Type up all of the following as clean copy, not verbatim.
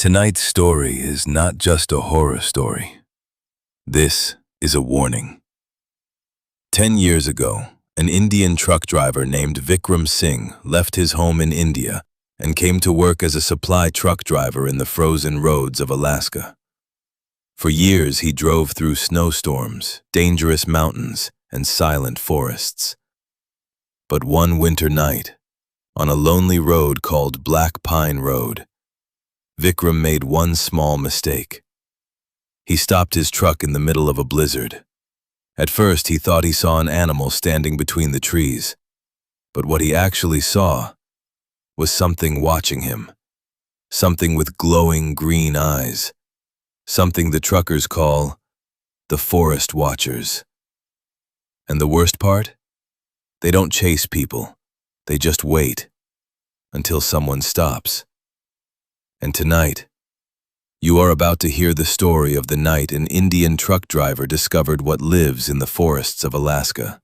Tonight's story is not just a horror story. This is a warning. 10 years ago, an Indian truck driver named Vikram Singh left his home in India and came to work as a supply truck driver in the frozen roads of Alaska. For years, he drove through snowstorms, dangerous mountains, and silent forests. But one winter night, on a lonely road called Black Pine Road, Vikram made one small mistake. He stopped his truck in the middle of a blizzard. At first, he thought he saw an animal standing between the trees, but what he actually saw was something watching him, something with glowing green eyes, something the truckers call the forest watchers. And the worst part? They don't chase people, they just wait until someone stops. And tonight, you are about to hear the story of the night an Indian truck driver discovered what lives in the forests of Alaska.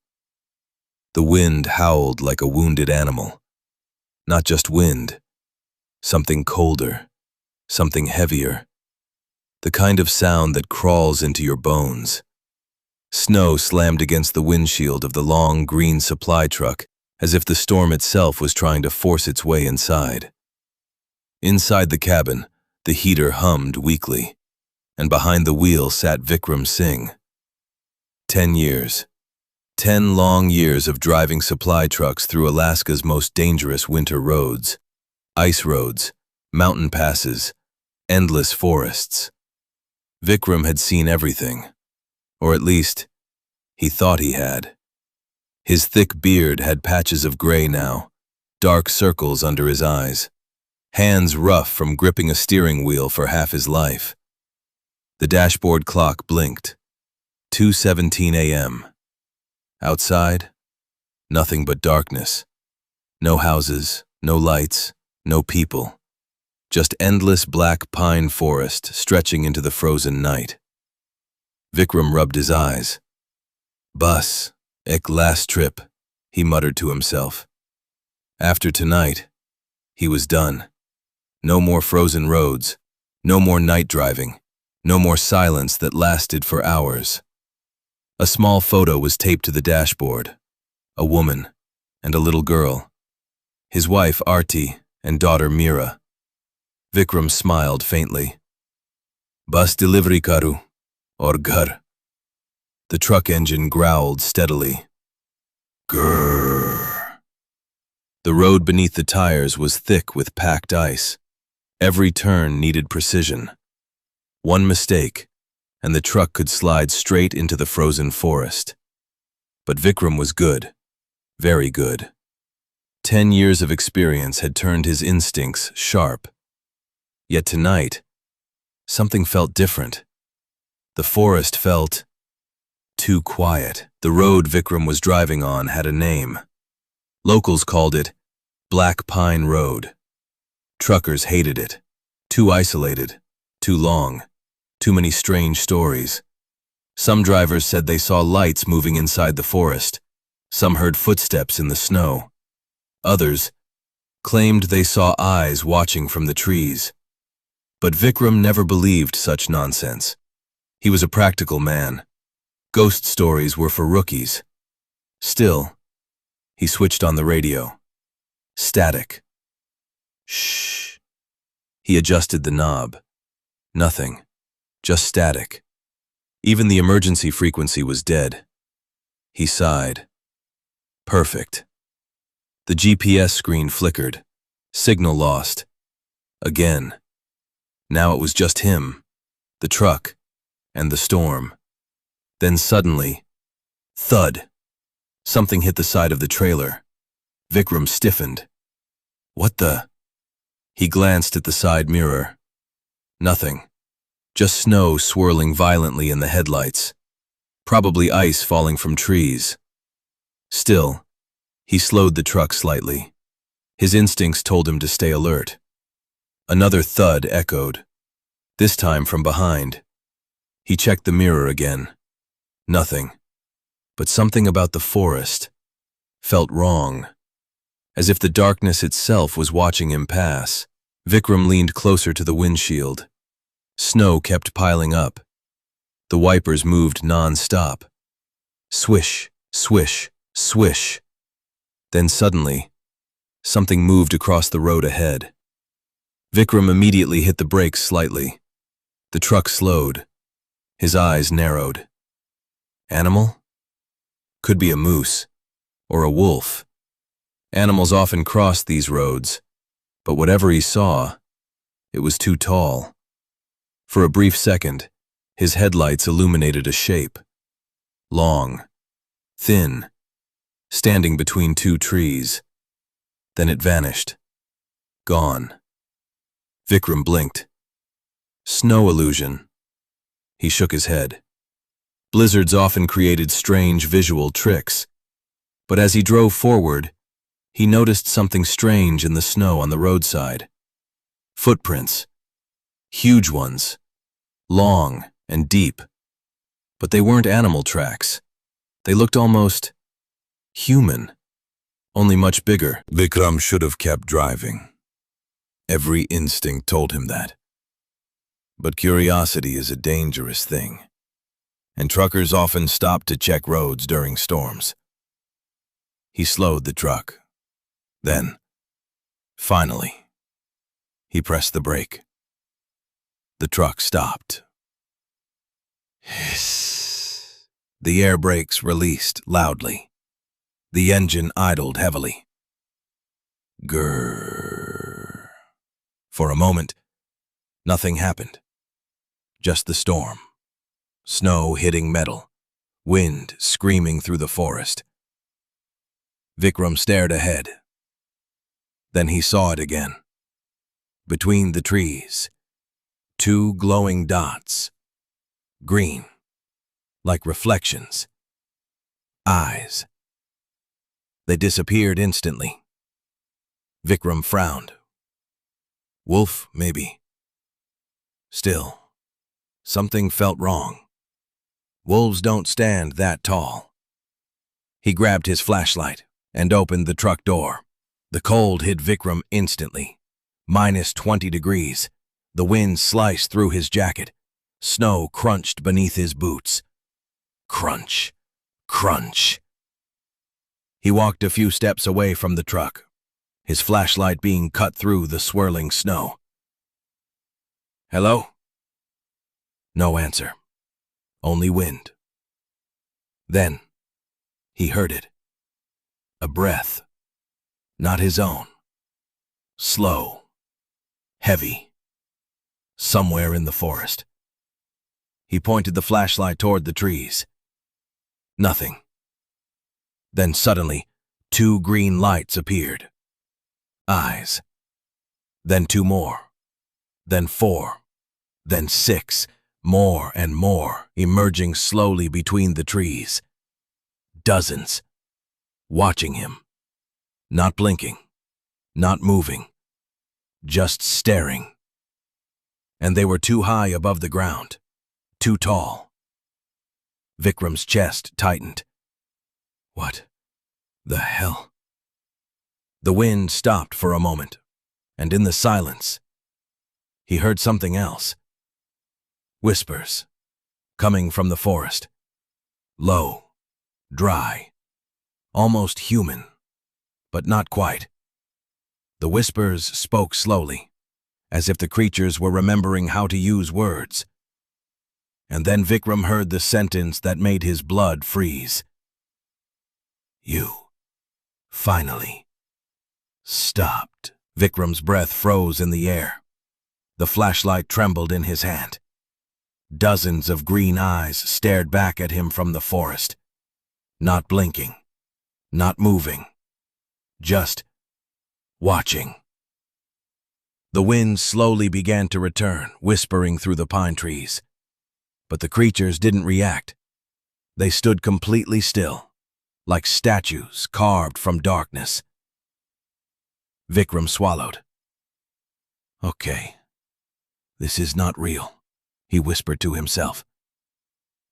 The wind howled like a wounded animal. Not just wind, something colder, something heavier. The kind of sound that crawls into your bones. Snow slammed against the windshield of the long green supply truck as if the storm itself was trying to force its way inside. Inside the cabin, the heater hummed weakly, and behind the wheel sat Vikram Singh. 10 years. 10 long years of driving supply trucks through Alaska's most dangerous winter roads. Ice roads, mountain passes, endless forests. Vikram had seen everything, or at least, he thought he had. His thick beard had patches of gray now, dark circles under his eyes. Hands rough from gripping a steering wheel for half his life. The dashboard clock blinked. 2:17 a.m. Outside, nothing but darkness. No houses, no lights, no people. Just endless black pine forest stretching into the frozen night. Vikram rubbed his eyes. Bus, ek last trip, he muttered to himself. After tonight, he was done. No more frozen roads, no more night driving, no more silence that lasted for hours. A small photo was taped to the dashboard, a woman and a little girl, his wife Arti and daughter Mira. Vikram smiled faintly. Bus delivery karu, aur ghar. The truck engine growled steadily. Grrr. The road beneath the tires was thick with packed ice. Every turn needed precision. One mistake, and the truck could slide straight into the frozen forest. But Vikram was good, very good. 10 years of experience had turned his instincts sharp. Yet tonight, something felt different. The forest felt too quiet. The road Vikram was driving on had a name. Locals called it Black Pine Road. Truckers hated it. Too isolated, too long, too many strange stories. Some drivers said they saw lights moving inside the forest. Some heard footsteps in the snow. Others claimed they saw eyes watching from the trees. But Vikram never believed such nonsense. He was a practical man. Ghost stories were for rookies. Still, he switched on the radio. Static. Shh. He adjusted the knob. Nothing. Just static. Even the emergency frequency was dead. He sighed. Perfect. The GPS screen flickered. Signal lost. Again. Now it was just him, the truck, and the storm. Then suddenly, thud. Something hit the side of the trailer. Vikram stiffened. What the? He glanced at the side mirror. Nothing. Just snow swirling violently in the headlights. Probably ice falling from trees. Still, he slowed the truck slightly. His instincts told him to stay alert. Another thud echoed, this time from behind. He checked the mirror again. Nothing. But something about the forest felt wrong. As if the darkness itself was watching him pass. Vikram leaned closer to the windshield. Snow kept piling up. The wipers moved non-stop. Swish, swish, swish. Then suddenly, something moved across the road ahead. Vikram immediately hit the brakes slightly. The truck slowed. His eyes narrowed. Animal? Could be a moose, or a wolf. Animals often crossed these roads, but whatever he saw, it was too tall. For a brief second, his headlights illuminated a shape. Long, thin, standing between two trees. Then it vanished. Gone. Vikram blinked. Snow illusion. He shook his head. Blizzards often created strange visual tricks, but as he drove forward, he noticed something strange in the snow on the roadside. Footprints. Huge ones. Long and deep. But they weren't animal tracks. They looked almost human, only much bigger. Vikram should have kept driving. Every instinct told him that. But curiosity is a dangerous thing, and truckers often stop to check roads during storms. He slowed the truck. Then, finally, he pressed the brake. The truck stopped. Hiss. The air brakes released loudly. The engine idled heavily. Grrr. For a moment, nothing happened. Just the storm. Snow hitting metal. Wind screaming through the forest. Vikram stared ahead. Then he saw it again. Between the trees, two glowing dots. Green, like reflections. Eyes. They disappeared instantly. Vikram frowned. Wolf, maybe. Still, something felt wrong. Wolves don't stand that tall. He grabbed his flashlight and opened the truck door. The cold hit Vikram instantly. -20 degrees. The wind sliced through his jacket. Snow crunched beneath his boots. Crunch, crunch. He walked a few steps away from the truck, his flashlight being cut through the swirling snow. Hello? No answer. Only wind. Then, he heard it. A breath. Not his own. Slow. Heavy. Somewhere in the forest. He pointed the flashlight toward the trees. Nothing. Then suddenly, two green lights appeared. Eyes. Then two more. Then 4. Then 6. More and more, emerging slowly between the trees. Dozens. Watching him. Not blinking. Not moving. Just staring. And they were too high above the ground. Too tall. Vikram's chest tightened. What the hell? The wind stopped for a moment, and in the silence, he heard something else. Whispers, coming from the forest. Low, dry, almost human, but not quite. The whispers spoke slowly, as if the creatures were remembering how to use words. And then Vikram heard the sentence that made his blood freeze. You, finally, stopped. Vikram's breath froze in the air. The flashlight trembled in his hand. Dozens of green eyes stared back at him from the forest. Not blinking, not moving, just watching. The wind slowly began to return, whispering through the pine trees. But the creatures didn't react. They stood completely still, like statues carved from darkness. Vikram swallowed. Okay, this is not real, he whispered to himself.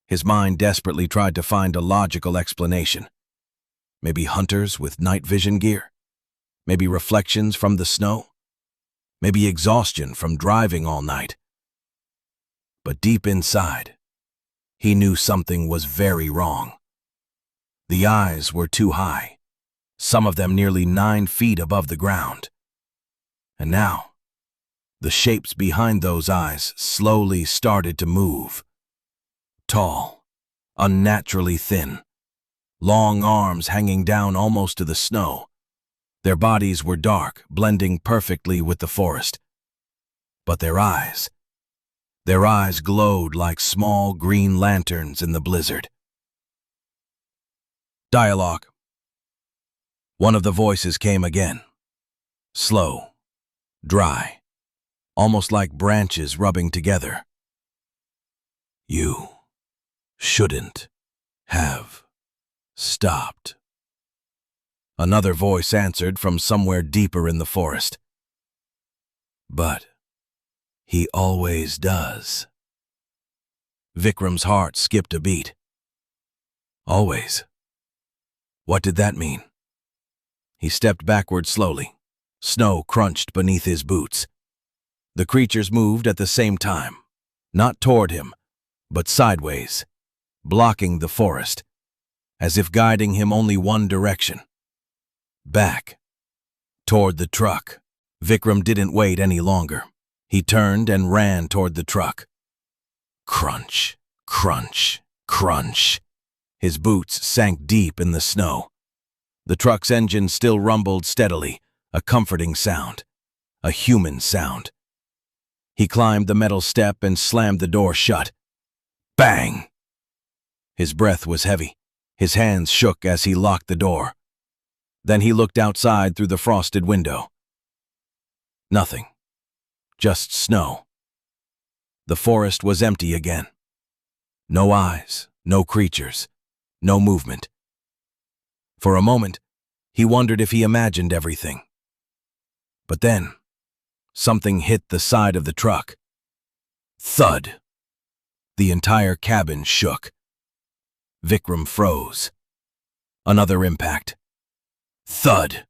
His mind desperately tried to find a logical explanation. Maybe hunters with night vision gear? Maybe reflections from the snow? maybe exhaustion from driving all night. But deep inside, he knew something was very wrong. The eyes were too high, some of them nearly 9 feet above the ground. And now, the shapes behind those eyes slowly started to move. Tall, unnaturally thin, long arms hanging down almost to the snow. Their bodies were dark, blending perfectly with the forest. But their eyes glowed like small green lanterns in the blizzard. Dialogue. One of the voices came again. Slow, dry, almost like branches rubbing together. You shouldn't have stopped. Another voice answered from somewhere deeper in the forest. But he always does. Vikram's heart skipped a beat. Always. What did that mean? He stepped backward slowly. Snow crunched beneath his boots. The creatures moved at the same time, not toward him, but sideways, blocking the forest, as if guiding him only one direction. Back, toward the truck. Vikram didn't wait any longer. He turned and ran toward the truck. Crunch, crunch, crunch. His boots sank deep in the snow. The truck's engine still rumbled steadily, a comforting sound, a human sound. He climbed the metal step and slammed the door shut. Bang! His breath was heavy. His hands shook as he locked the door. Then he looked outside through the frosted window. Nothing. Just snow. The forest was empty again. No eyes, no creatures, no movement. For a moment, he wondered if he imagined everything. But then, something hit the side of the truck. Thud. The entire cabin shook. Vikram froze. Another impact. Thud.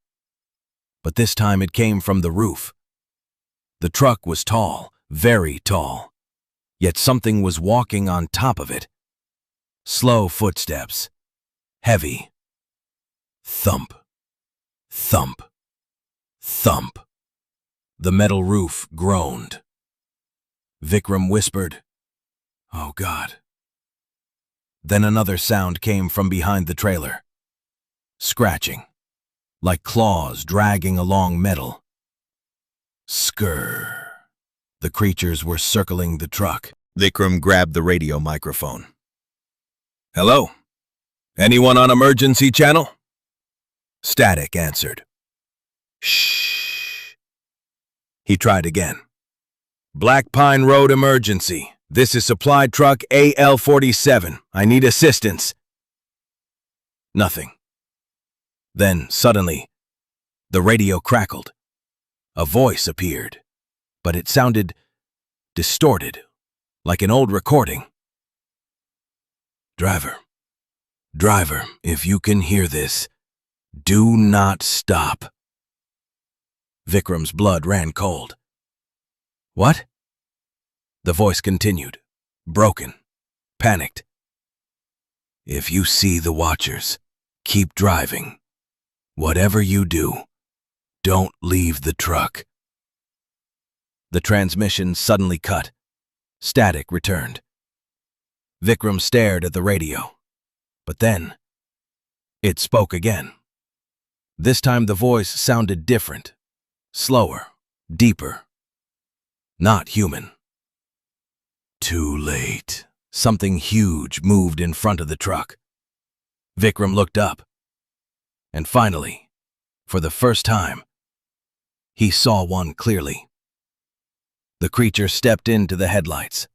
But this time it came from the roof. The truck was tall, very tall. Yet something was walking on top of it. Slow footsteps. Heavy. Thump. Thump. Thump. The metal roof groaned. Vikram whispered, "Oh God." Then another sound came from behind the trailer. Scratching, like claws dragging along metal. Skrrr. The creatures were circling the truck. Vikram grabbed the radio microphone. "Hello? Anyone on emergency channel?" Static answered. "Shh." He tried again. "Black Pine Road emergency. This is supply truck AL-47. I need assistance." Nothing. Then, suddenly, the radio crackled. A voice appeared, but it sounded distorted, like an old recording. Driver, if you can hear this, do not stop." Vikram's blood ran cold. "What?" The voice continued, broken, panicked. "If you see the watchers, keep driving. Whatever you do, don't leave the truck." The transmission suddenly cut. Static returned. Vikram stared at the radio. But then, it spoke again. This time the voice sounded different, slower, deeper. Not human. Too late. Something huge moved in front of the truck. Vikram looked up. And finally, for the first time, he saw one clearly. The creature stepped into the headlights.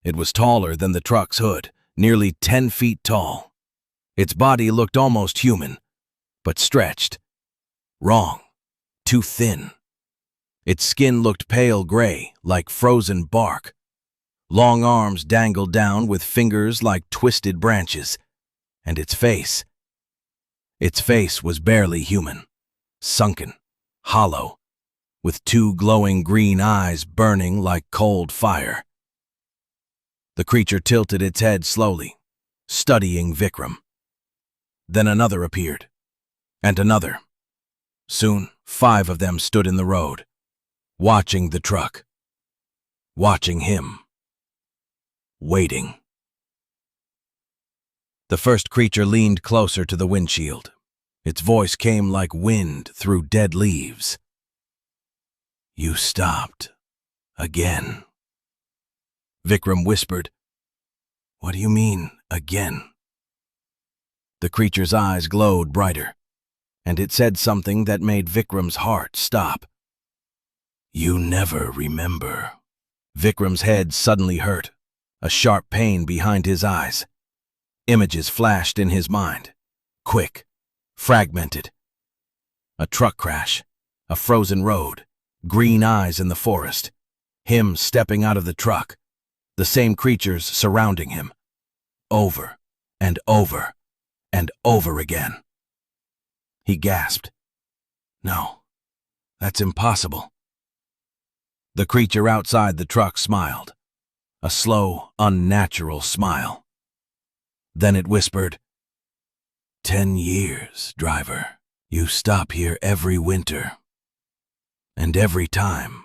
It was taller than the truck's hood, nearly 10 feet tall. Its body looked almost human, but stretched. Wrong. Too thin. Its skin looked pale gray, like frozen bark. Long arms dangled down with fingers like twisted branches. And its face was barely human. Sunken, hollow, with two glowing green eyes burning like cold fire. The creature tilted its head slowly, studying Vikram. Then another appeared, and another. Soon, 5 of them stood in the road, watching the truck, watching him, waiting. The first creature leaned closer to the windshield. Its voice came like wind through dead leaves. "You stopped. Again." Vikram whispered. "What do you mean, again?" The creature's eyes glowed brighter, and it said something that made Vikram's heart stop. "You never remember." Vikram's head suddenly hurt, a sharp pain behind his eyes. Images flashed in his mind, quick, fragmented. A truck crash, a frozen road, green eyes in the forest, him stepping out of the truck, the same creatures surrounding him, over and over and over again. He gasped. "No, that's impossible." The creature outside the truck smiled, a slow, unnatural smile. Then it whispered, 10 years, driver. You stop here every winter. And every time,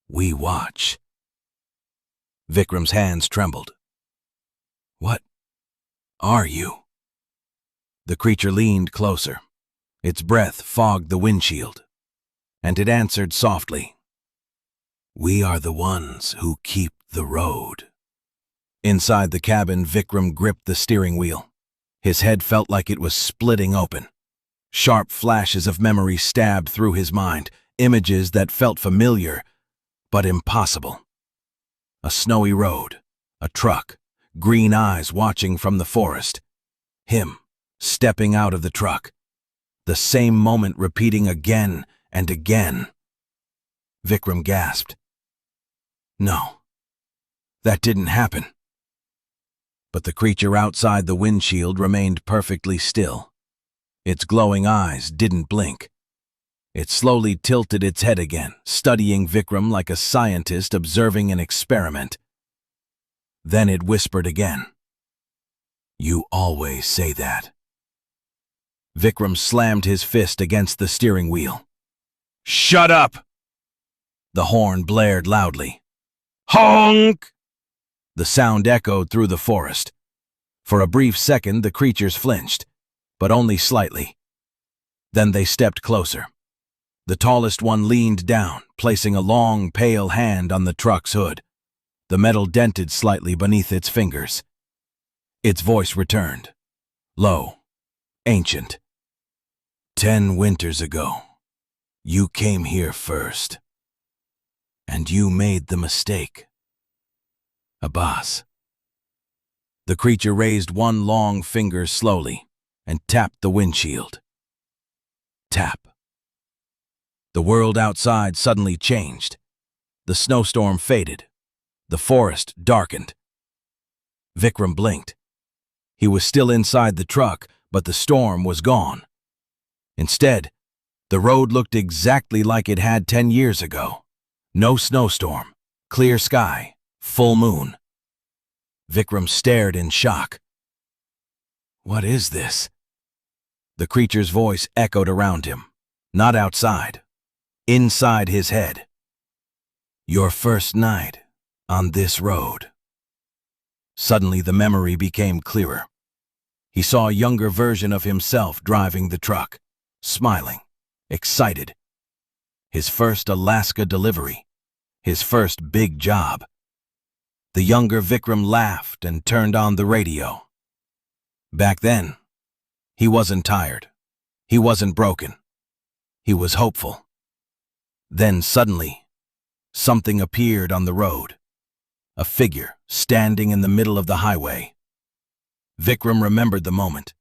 we watch." Vikram's hands trembled. "What are you?" The creature leaned closer. Its breath fogged the windshield, and it answered softly, "We are the ones who keep the road." Inside the cabin, Vikram gripped the steering wheel. His head felt like it was splitting open. Sharp flashes of memory stabbed through his mind, images that felt familiar, but impossible. A snowy road, a truck, green eyes watching from the forest. Him, stepping out of the truck. The same moment repeating again and again. Vikram gasped. No, that didn't happen. But the creature outside the windshield remained perfectly still. Its glowing eyes didn't blink. It slowly tilted its head again, studying Vikram like a scientist observing an experiment. Then it whispered again. "You always say that." Vikram slammed his fist against the steering wheel. "Shut up!" The horn blared loudly. "Honk!" The sound echoed through the forest. For a brief second, the creatures flinched, but only slightly. Then they stepped closer. The tallest one leaned down, placing a long, pale hand on the truck's hood. The metal dented slightly beneath its fingers. Its voice returned, low, ancient. 10 winters ago, you came here first. And you made the mistake. Abbas. The creature raised one long finger slowly and tapped the windshield. Tap. The world outside suddenly changed. The snowstorm faded. The forest darkened. Vikram blinked. He was still inside the truck, but the storm was gone. Instead, the road looked exactly like it had 10 years ago. No snowstorm, clear sky, full moon. Vikram stared in shock. What is this? The creature's voice echoed around him, not outside, inside his head. Your first night on this road. Suddenly the memory became clearer. He saw a younger version of himself driving the truck, smiling, excited. His first Alaska delivery, his first big job. The younger Vikram laughed and turned on the radio. Back then, he wasn't tired. He wasn't broken. He was hopeful. Then suddenly, something appeared on the road. A figure standing in the middle of the highway. Vikram remembered the moment.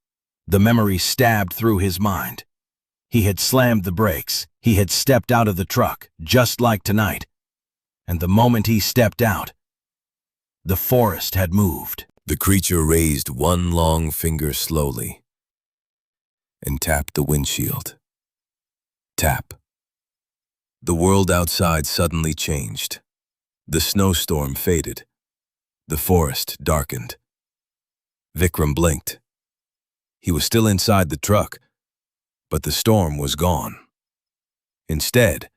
The memory stabbed through his mind. He had slammed the brakes. He had stepped out of the truck, just like tonight. And the moment he stepped out, the forest had moved. The creature raised one long finger slowly and tapped the windshield. Tap. The world outside suddenly changed. The snowstorm faded. The forest darkened. Vikram blinked. He was still inside the truck, but the storm was gone. Instead,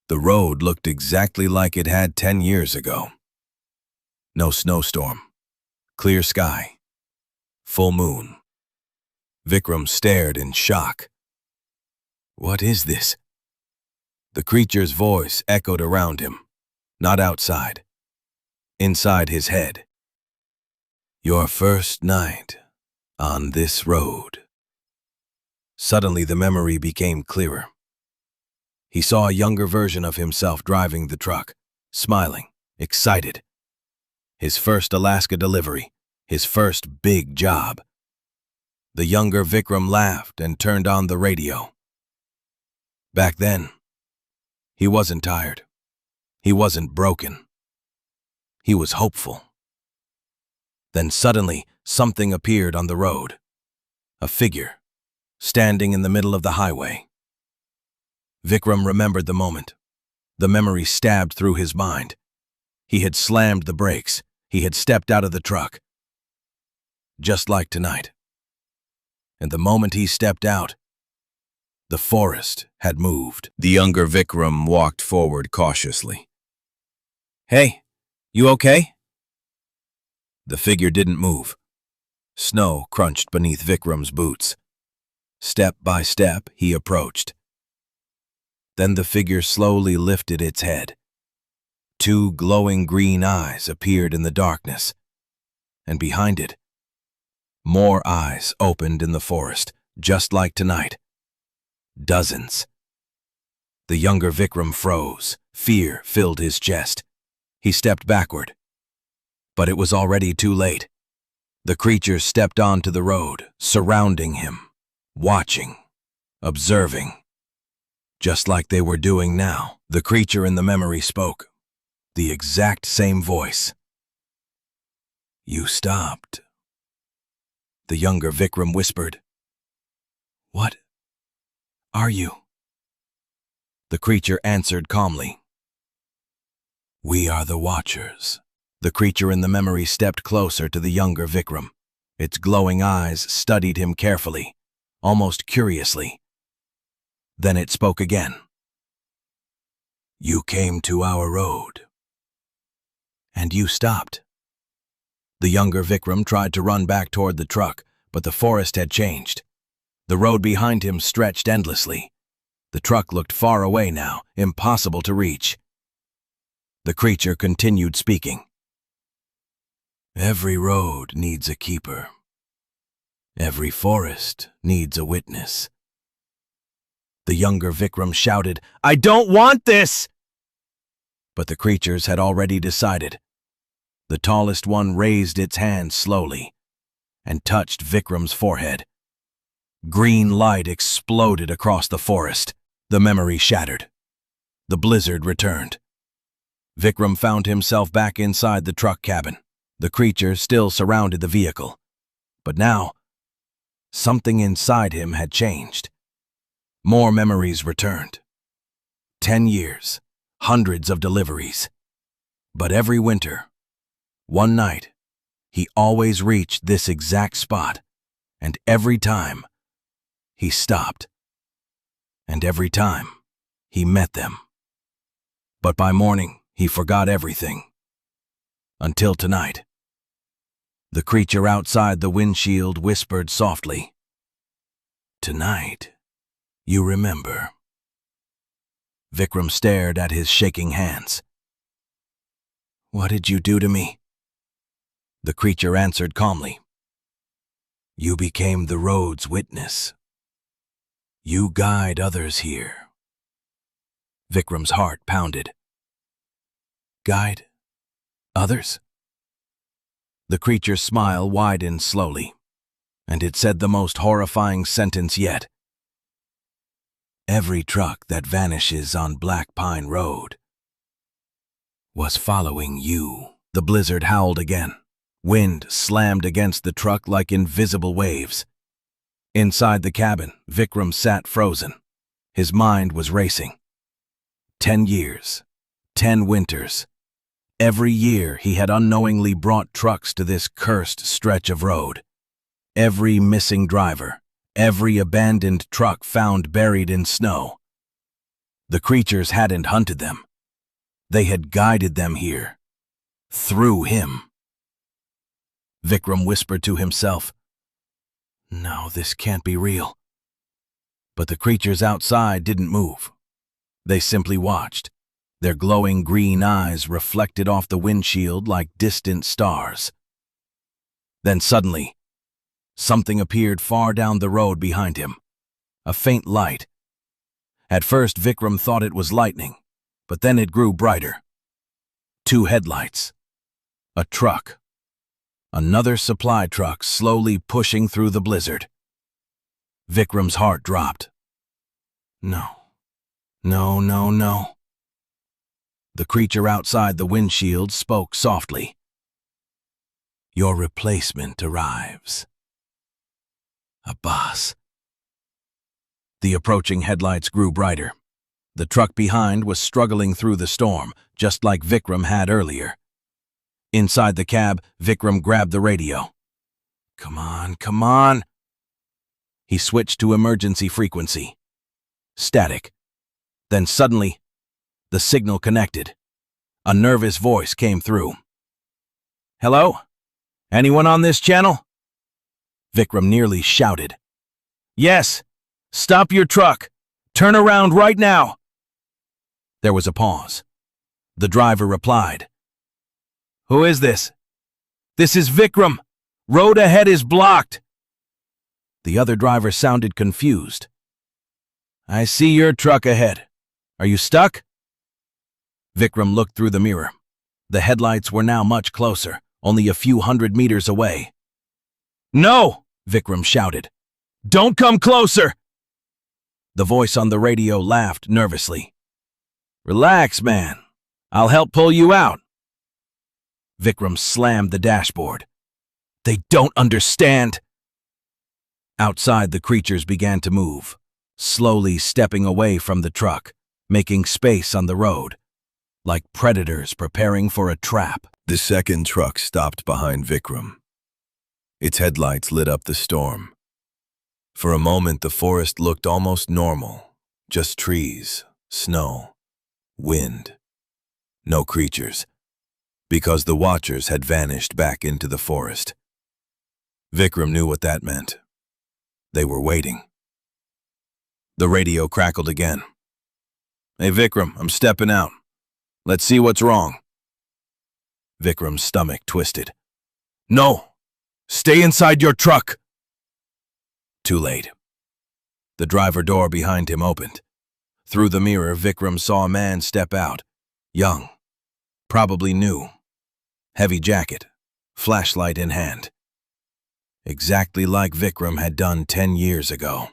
the road looked exactly like it had 10 years ago. No snowstorm. Clear sky. Full moon. Vikram stared in shock. What is this? The creature's voice echoed around him, not outside. Inside his head. Your first night on this road. Suddenly the memory became clearer. He saw a younger version of himself driving the truck, smiling, excited. His first Alaska delivery, his first big job. The younger Vikram laughed and turned on the radio. Back then, he wasn't tired. He wasn't broken. He was hopeful. Then suddenly, something appeared on the road. A figure, standing in the middle of the highway. Vikram remembered the moment. The memory stabbed through his mind. He had slammed the brakes. He had stepped out of the truck. Just like tonight. And the moment he stepped out, the forest had moved. The younger Vikram walked forward cautiously. Hey, you okay? The figure didn't move. Snow crunched beneath Vikram's boots. Step by step, he approached. Then the figure slowly lifted its head. Two glowing green eyes appeared in the darkness, and behind it, more eyes opened in the forest, just like tonight. Dozens. The younger Vikram froze. Fear filled his chest. He stepped backward. But it was already too late. The creatures stepped onto the road, surrounding him, watching, observing. Just like they were doing now, the creature in the memory spoke. The exact same voice. You stopped. The younger Vikram whispered. What are you? The creature answered calmly. We are the Watchers. The creature in the memory stepped closer to the younger Vikram. Its glowing eyes studied him carefully, almost curiously. Then it spoke again. You came to our road. And you stopped. The younger Vikram tried to run back toward the truck, but the forest had changed. The road behind him stretched endlessly. The truck looked far away now, impossible to reach. The creature continued speaking. Every road needs a keeper. Every forest needs a witness. The younger Vikram shouted, I don't want this! But the creatures had already decided. The tallest one raised its hand slowly and touched Vikram's forehead. Green light exploded across the forest. The memory shattered. The blizzard returned. Vikram found himself back inside the truck cabin. The creatures still surrounded the vehicle. But now, something inside him had changed. More memories returned. 10 years, hundreds of deliveries. But every winter, one night, he always reached this exact spot, and every time, he stopped. And every time, he met them. But by morning, he forgot everything. Until tonight. The creature outside the windshield whispered softly, Tonight, you remember. Vikram stared at his shaking hands. What did you do to me? The creature answered calmly. You became the road's witness. You guide others here. Vikram's heart pounded. Guide others? The creature's smile widened slowly, and it said the most horrifying sentence yet. Every truck that vanishes on Black Pine Road was following you. The blizzard howled again. Wind slammed against the truck like invisible waves. Inside the cabin, Vikram sat frozen. His mind was racing. 10 years, 10 winters. Every year he had unknowingly brought trucks to this cursed stretch of road. Every missing driver, every abandoned truck found buried in snow. The creatures hadn't hunted them. They had guided them here. Through him. Vikram whispered to himself, "No, this can't be real." But the creatures outside didn't move. They simply watched, their glowing green eyes reflected off the windshield like distant stars. Then suddenly, something appeared far down the road behind him. A faint light. At first, Vikram thought it was lightning, but then it grew brighter. 2 headlights. A truck. Another supply truck slowly pushing through the blizzard. Vikram's heart dropped. No. No, no, no. The creature outside the windshield spoke softly. "Your replacement arrives. Abbas." The approaching headlights grew brighter. The truck behind was struggling through the storm, just like Vikram had earlier. Inside the cab, Vikram grabbed the radio. "Come on, come on." He switched to emergency frequency. Static. Then suddenly, the signal connected. A nervous voice came through. "Hello? Anyone on this channel?" Vikram nearly shouted. "Yes! Stop your truck! Turn around right now!" There was a pause. The driver replied, "Who is this?" "This is Vikram. Road ahead is blocked." The other driver sounded confused. "I see your truck ahead. Are you stuck?" Vikram looked through the mirror. The headlights were now much closer, only a few 100 meters away. "No!" Vikram shouted. "Don't come closer!" The voice on the radio laughed nervously. "Relax, man. I'll help pull you out." Vikram slammed the dashboard. "They don't understand." Outside, the creatures began to move, slowly stepping away from the truck, making space on the road, like predators preparing for a trap. The second truck stopped behind Vikram. Its headlights lit up the storm. For a moment, the forest looked almost normal. Just trees, snow, wind. No creatures, because the watchers had vanished back into the forest. Vikram knew what that meant. They were waiting. The radio crackled again. "Hey, Vikram, I'm stepping out. Let's see what's wrong." Vikram's stomach twisted. "No! Stay inside your truck!" Too late. The driver door behind him opened. Through the mirror, Vikram saw a man step out. Young. Probably new. Heavy jacket. Flashlight in hand. Exactly like Vikram had done 10 years ago.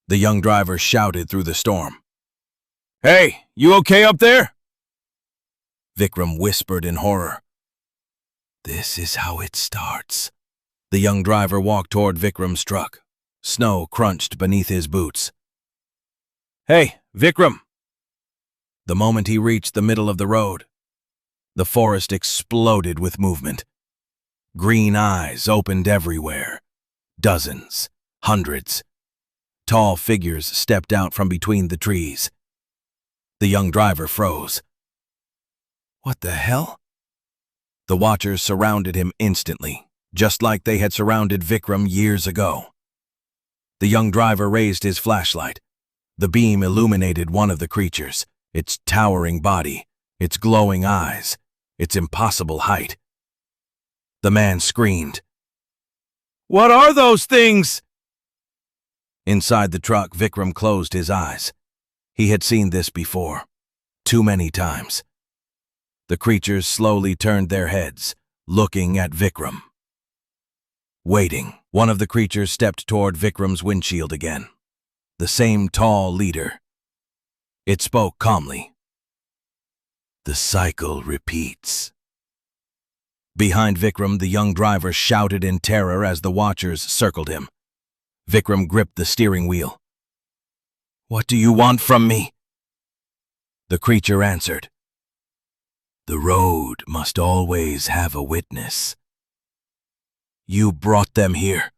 The young driver shouted through the storm. "Hey, you okay up there?" Vikram whispered in horror. "This is how it starts." The young driver walked toward Vikram's truck. Snow crunched beneath his boots. "Hey, Vikram!" The moment he reached the middle of the road, the forest exploded with movement. Green eyes opened everywhere. Dozens, hundreds. Tall figures stepped out from between the trees. The young driver froze. What the hell? The watchers surrounded him instantly, just like they had surrounded Vikram years ago. The young driver raised his flashlight. The beam illuminated one of the creatures, its towering body, its glowing eyes, its impossible height. The man screamed. "What are those things?" Inside the truck, Vikram closed his eyes. He had seen this before, too many times. The creatures slowly turned their heads, looking at Vikram. Waiting, one of the creatures stepped toward Vikram's windshield again. The same tall leader. It spoke calmly. "The cycle repeats." Behind Vikram, the young driver shouted in terror as the watchers circled him. Vikram gripped the steering wheel. "What do you want from me?" The creature answered, "The road must always have a witness. You brought them here.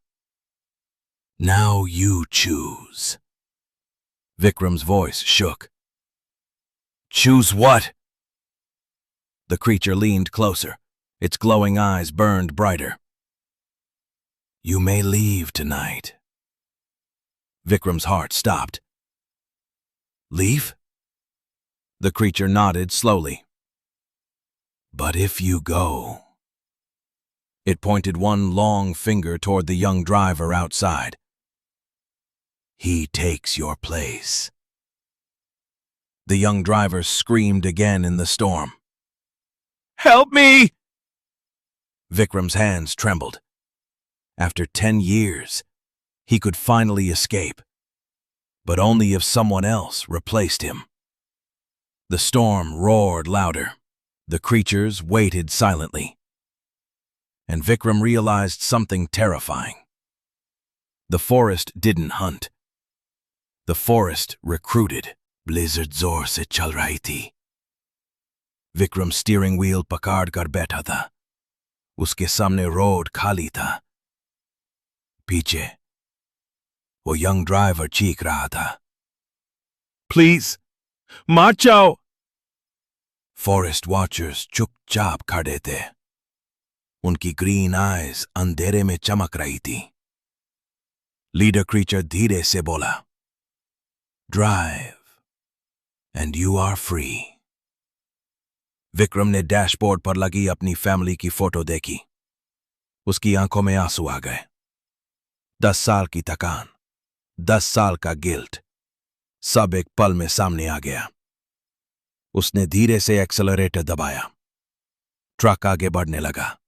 Now you choose." Vikram's voice shook. "Choose what?" The creature leaned closer. Its glowing eyes burned brighter. "You may leave tonight." Vikram's heart stopped. "Leave?" The creature nodded slowly. "But if you go..." It pointed one long finger toward the young driver outside. "He takes your place." The young driver screamed again in the storm. "Help me!" Vikram's hands trembled. After 10 years, he could finally escape, but only if someone else replaced him. The storm roared louder. The creatures waited silently. And Vikram realized something terrifying. The forest didn't hunt. The forest recruited. "Blizzard जोर से चल रही थी." Vikram steering wheel पकड़ कर बैठा था. उसके सामने रोड खाली था. पीछे वो यंग ड्राइवर चीख रहा था, "प्लीज मत जाओ." फॉरेस्ट वॉचर्स चुपचाप खड़े थे. उनकी ग्रीन आईज अंधेरे में चमक रही थी. लीडर क्रीचर धीरे से बोला, "drive and you are free." Vikram ने डैशबोर्ड पर लगी अपनी फैमिली की फोटो देखी. उसकी आंखों में आंसू आ गए. 10 साल की थकान, 10 साल का गिल्ट, सब एक पल में सामने आ गया. उसने धीरे से एक्सेलरेटर दबाया. ट्रक आगे बढ़ने लगा.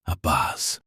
अब्बास,